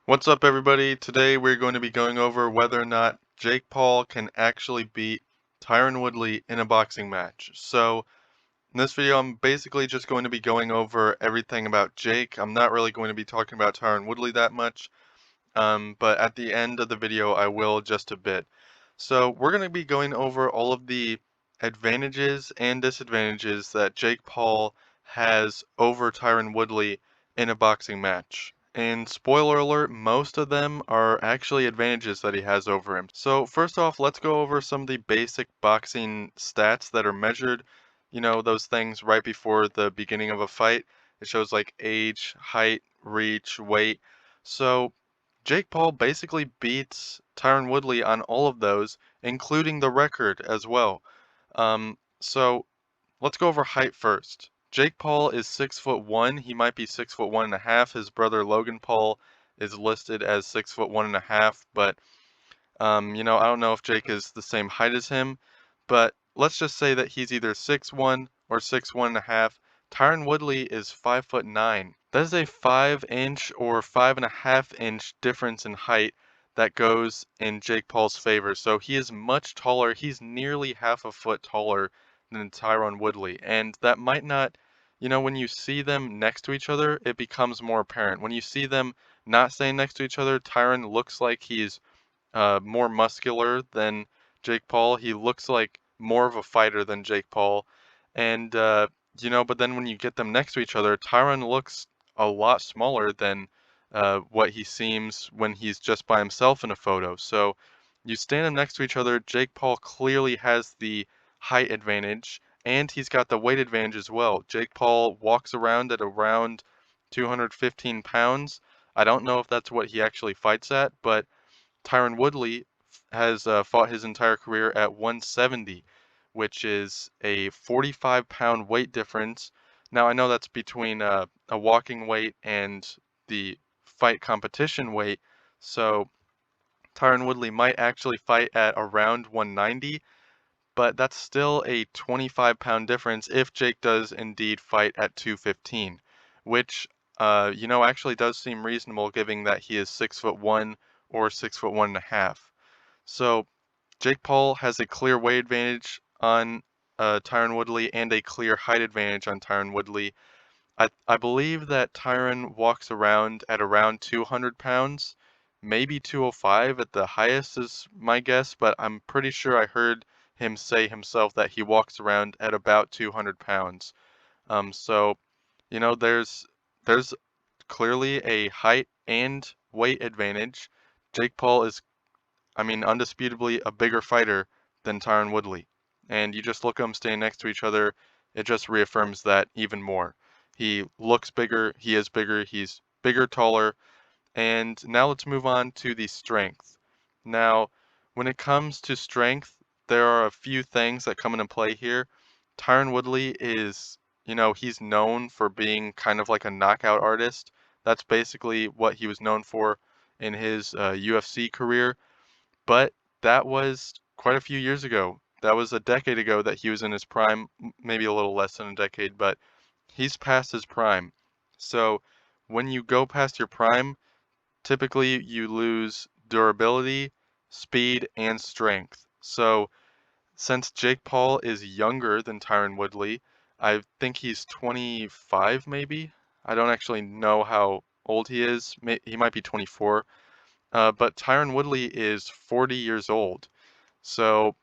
What's up, everybody? Today we're going to be going over whether or not Jake Paul can actually beat Tyron Woodley in a boxing match. So, in this video, I'm basically just going to be going over everything about Jake. I'm not really going to be talking about Tyron Woodley that much, but at the end of the video, I will just a bit. So, we're going to be going over all of the advantages and disadvantages that Jake Paul has over Tyron Woodley in a boxing match. And spoiler alert, most of them are actually advantages that he has over him. So first off, let's go over some of the basic boxing stats that are measured. You know, those things right before the beginning of a fight. It shows like age, height, reach, weight. So Jake Paul basically beats Tyron Woodley on all of those, including the record as well. So let's go over height first. Jake Paul is 6'1". He might be 6'1.5". His brother Logan Paul is listed as 6'1.5", but I don't know if Jake is the same height as him, but let's just say that he's either 6'1" or 6'1.5". Tyron Woodley is 5'9". That is a 5-inch or 5.5-inch difference in height that goes in Jake Paul's favor. So he is much taller. He's nearly half a foot taller than Tyron Woodley. And that might not, when you see them next to each other, it becomes more apparent. When you see them not staying next to each other, Tyron looks like he's more muscular than Jake Paul. He looks like more of a fighter than Jake Paul. And, but then when you get them next to each other, Tyron looks a lot smaller than what he seems when he's just by himself in a photo. So you stand them next to each other, Jake Paul clearly has the height advantage, and he's got the weight advantage as well. Jake Paul walks around at around 215 pounds. I don't know if that's what he actually fights at, but Tyron Woodley has fought his entire career at 170, which is a 45-pound weight difference. Now, I know that's between a walking weight and the fight competition weight, so Tyron Woodley might actually fight at around 190, but that's still a 25-pound difference if Jake does indeed fight at 215, which, actually does seem reasonable given that he is 6'1" or 6'1.5". So Jake Paul has a clear weight advantage on Tyron Woodley and a clear height advantage on Tyron Woodley. I believe that Tyron walks around at around 200 pounds, maybe 205 at the highest is my guess, but I'm pretty sure I heard him say himself that he walks around at about 200 pounds. So, there's clearly a height and weight advantage. Jake Paul is, undisputably a bigger fighter than Tyron Woodley. And you just look at them standing next to each other, it just reaffirms that even more. He looks bigger, he is bigger, he's bigger, taller. And now let's move on to the strength. Now, when it comes to strength, there are a few things that come into play here. Tyron Woodley is, he's known for being kind of like a knockout artist. That's basically what he was known for in his UFC career. But that was quite a few years ago. That was a decade ago that he was in his prime, maybe a little less than a decade, but he's past his prime. So when you go past your prime, typically you lose durability, speed, and strength. So since Jake Paul is younger than Tyron Woodley, I think he's 25 maybe. I don't actually know how old he is. He might be 24. But Tyron Woodley is 40 years old. So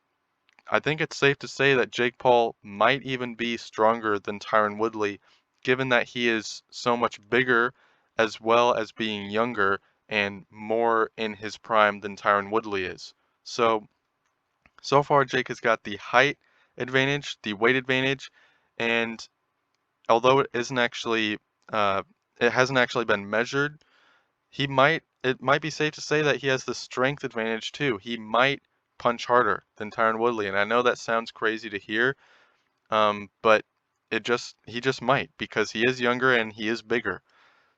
I think it's safe to say that Jake Paul might even be stronger than Tyron Woodley, given that he is so much bigger as well as being younger and more in his prime than Tyron Woodley is. So far Jake has got the height advantage, the weight advantage, and although it hasn't actually been measured, it might be safe to say that he has the strength advantage too. He might punch harder than Tyron Woodley, and I know that sounds crazy to hear, but he just might because he is younger and he is bigger.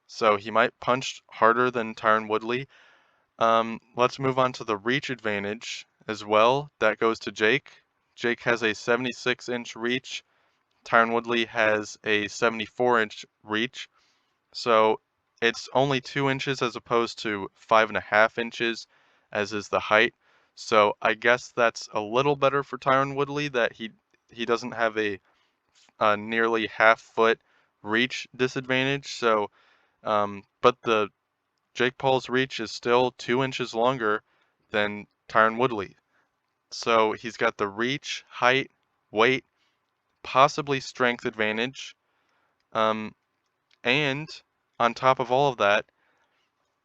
So he might punch harder than Tyron Woodley. Let's move on to the reach advantage as well. That goes to Jake. Jake has a 76-inch reach. Tyron Woodley has a 74-inch reach. So it's only 2 inches as opposed to 5.5 inches, as is the height. So I guess that's a little better for Tyron Woodley that he doesn't have a nearly half-foot reach disadvantage. So, but the Jake Paul's reach is still 2 inches longer than Tyron Woodley. So he's got the reach, height, weight, possibly strength advantage. Um, and on top of all of that,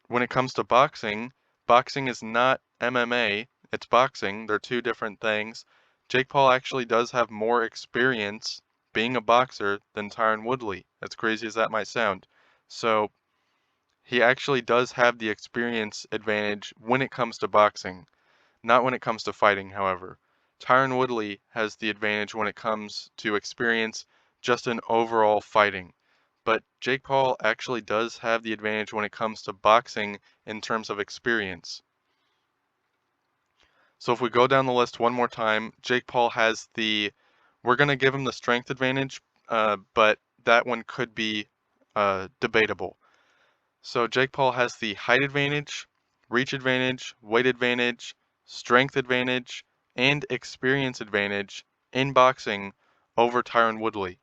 when it comes to boxing, boxing is not MMA, it's boxing. They're two different things. Jake Paul actually does have more experience being a boxer than Tyron Woodley, as crazy as that might sound. So he actually does have the experience advantage when it comes to boxing, not when it comes to fighting, however. Tyron Woodley has the advantage when it comes to experience just in overall fighting. But Jake Paul actually does have the advantage when it comes to boxing in terms of experience. So if we go down the list one more time, Jake Paul has we're going to give him the strength advantage, but that one could be debatable. So Jake Paul has the height advantage, reach advantage, weight advantage, strength advantage, and experience advantage in boxing over Tyron Woodley.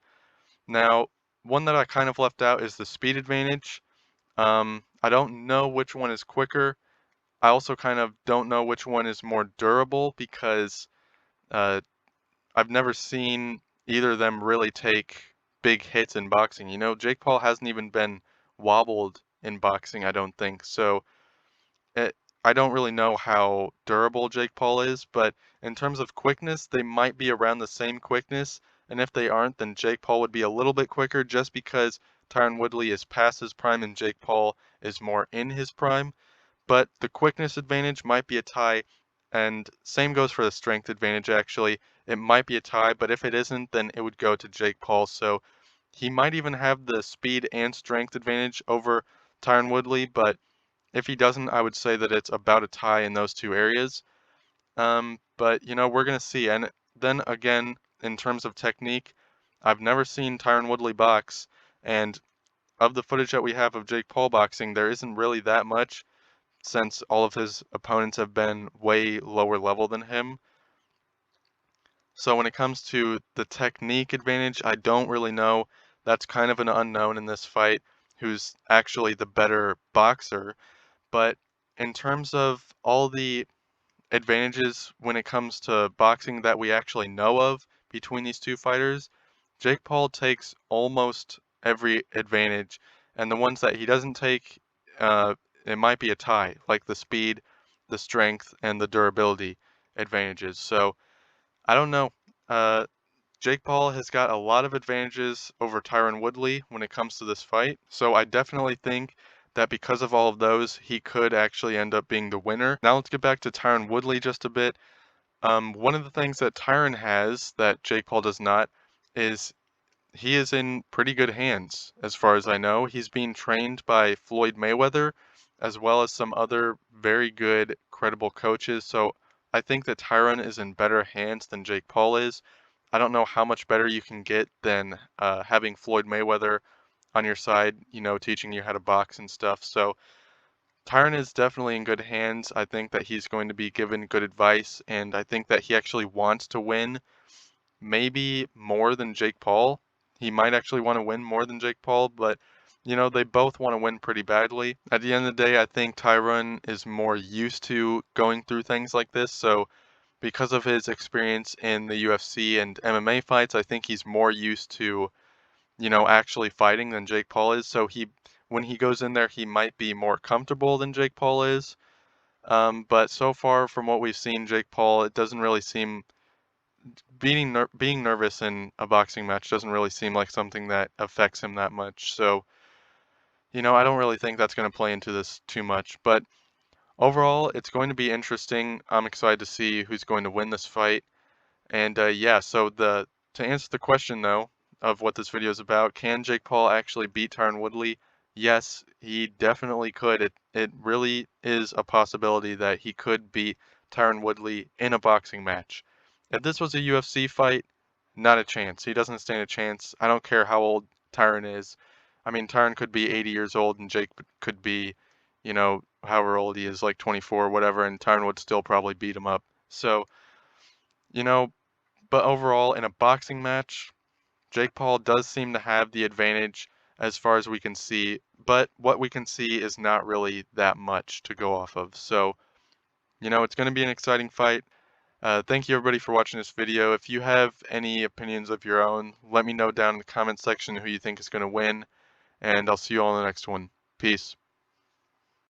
Now, one that I kind of left out is the speed advantage. I don't know which one is quicker. I also kind of don't know which one is more durable because uh, I've never seen either of them really take big hits in boxing. You know, Jake Paul hasn't even been wobbled in boxing, I don't think. So it, I don't really know how durable Jake Paul is, but in terms of quickness, they might be around the same quickness. And if they aren't, then Jake Paul would be a little bit quicker just because Tyron Woodley is past his prime and Jake Paul is more in his prime. But the quickness advantage might be a tie, and same goes for the strength advantage actually. It might be a tie, but if it isn't, then it would go to Jake Paul. So he might even have the speed and strength advantage over Tyron Woodley, but if he doesn't, I would say that it's about a tie in those two areas. But you know, we're gonna see. And then again, in terms of technique, I've never seen Tyron Woodley box, and of the footage that we have of Jake Paul boxing, there isn't really that much since all of his opponents have been way lower level than him. So when it comes to the technique advantage, I don't really know. That's kind of an unknown in this fight, who's actually the better boxer. But in terms of all the advantages when it comes to boxing that we actually know of between these two fighters, Jake Paul takes almost every advantage, and the ones that he doesn't take, it might be a tie, like the speed, the strength, and the durability advantages. So I don't know. Uh, Jake Paul has got a lot of advantages over Tyron Woodley when it comes to this fight, so I definitely think that because of all of those, he could actually end up being the winner. Now let's get back to Tyron Woodley just a bit. One of the things that Tyron has that Jake Paul does not is he is in pretty good hands, as far as I know. He's being trained by Floyd Mayweather, as well as some other very good, credible coaches. So I think that Tyron is in better hands than Jake Paul is. I don't know how much better you can get than having Floyd Mayweather on your side, you know, teaching you how to box and stuff. So Tyron is definitely in good hands. I think that he's going to be given good advice, and I think that he actually wants to win maybe more than Jake Paul. He might actually want to win more than Jake Paul, but you know, they both want to win pretty badly. At the end of the day, I think Tyron is more used to going through things like this, so because of his experience in the UFC and MMA fights, I think he's more used to, you know, actually fighting than Jake Paul is. So when he goes in there, he might be more comfortable than Jake Paul is. But so far from what we've seen, Jake Paul, it doesn't really seem being nervous in a boxing match doesn't really seem like something that affects him that much. So, you know, I don't really think that's going to play into this too much. But overall, it's going to be interesting. I'm excited to see who's going to win this fight. And yeah, so to answer the question though of what this video is about, can Jake Paul actually beat Tyron Woodley? Yes, he definitely could. It really is a possibility that he could beat Tyron Woodley in a boxing match. If this was a UFC fight, not a chance. He doesn't stand a chance. I don't care how old Tyron is. I mean, Tyron could be 80 years old and Jake could be, however old he is, like 24 or whatever, and Tyron would still probably beat him up. So, you know, but overall, in a boxing match, Jake Paul does seem to have the advantage as far as we can see, but what we can see is not really that much to go off of. So, it's going to be an exciting fight. Thank you everybody for watching this video. If you have any opinions of your own, let me know down in the comment section who you think is going to win, and I'll see you all in the next one. Peace.